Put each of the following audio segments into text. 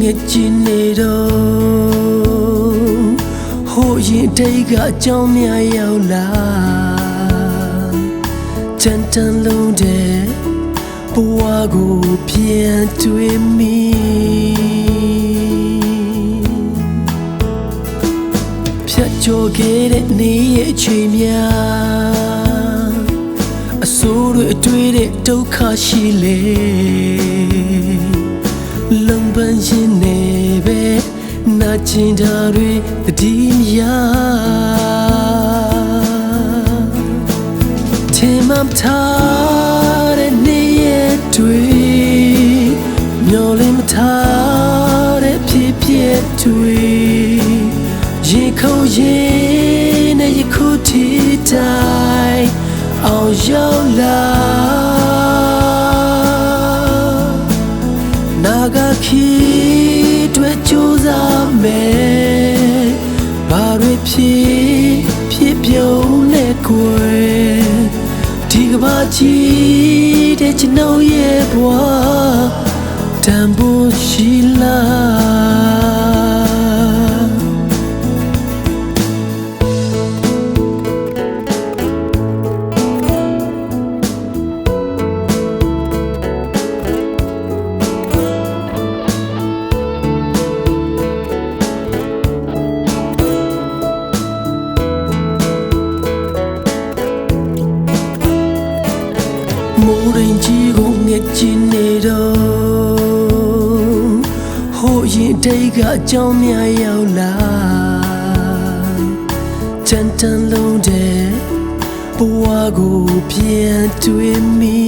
ငယ်ချင်းနေတော့ဟိုရင်တိတ်ကအကြောင်းများရောက်လာတန်တန်လုံးတဲ့ဘဝကိုပြန်တွေ့မိဖြတ်ကျော်ခဲ့တဲ့နေ့ရဲ့အချိန်များအဆိုးတွေအတွေ့တဲ့ဒုက္ခရှိလေလုံပန်းရင်နေပဲနာကျင်တာတွေတတိမရထင်မှမထားတဲ့နေ့ရက်တွေမျောလင်းမထားတဲ့ဖြစ်ပျက်တွေရေခုံရင်နဲ့ရခုတီတိုင်းအောင်ရောက်လာနာဂခီတွေ့ကြိုးစားမယ်ဘာတွေဖြစ်ပြုံးနဲ့ကိုယ်ဒီကဘာကြီးတဲ့ကျွန်ုပ်ရဲ့ဘဝတန်ဖိုးရှိလားမိုးရင်ကြီးကိုငဲ့ကျင်နေတော့ဟိုရင်တိတ်ကအကြောင်းများရောက်လာတန်တန်လုံးတဲ့ဘဝကိုပြန်တွေ့မိ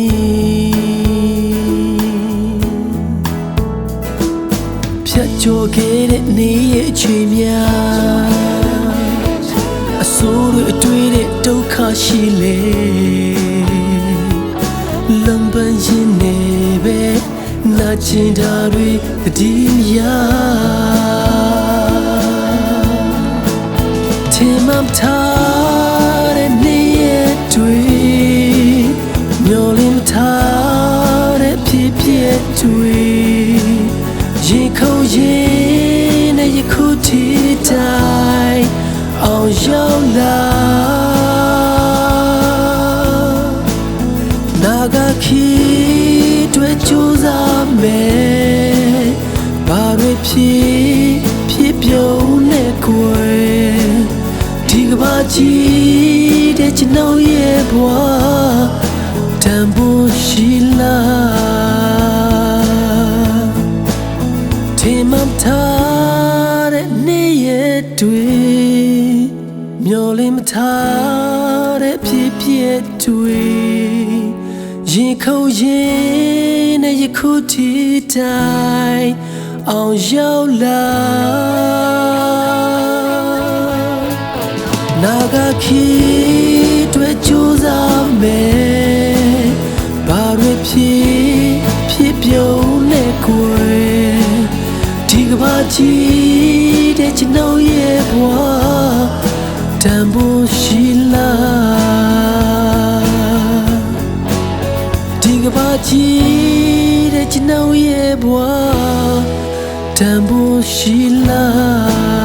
ဖြတ်ကျော်ခဲ့တဲ့နေ့ရဲ့အချိန်များအဆိုးတွေအတွေ့တဲ့ဒုက္ခရှိလေလုံပန်းရင်နေပဲနာကျင်တာတွေတတိမရထင်မှမထားတဲ့နေ့ရက်တွေမျောလင်းမထားတဲ့ဖြစ်ပျက်တွေရေခုံရင်နဲ့ရခုတီတိုင်းအောင်ရောက်လာနာဂခီတွေ့ကြိုးစားမယ်ဘာတွေဖြစ်ပြုံးနဲ့ကိုယ်ဒီကဘာကြီးတဲ့ကျွန်ုပ်ရဲ့ဘဝတန်ဖိုးရှိလားထင်မှမထားတဲ့နေ့ရက်တွေမျောလင်းမထားတဲ့ဖြစ်ပျက်တွေရေခုံရင်နဲ့ရခုတီတိုင်းအောင်ရောက်လာနာဂခီတွေ့ကြိုးစားမယ်ဘာတွေဖြစ်ပြုံးနဲ့ကိုယ်ဒီကဘာကြီးတဲ့ကျွန်ုပ်ရဲ့ဘဝတန်ဖိုးရှိလားဒီကဘာကြီးတဲ့ကျွန်ုပ်ရဲ့ဘဝတန်ဖိုးရှိလား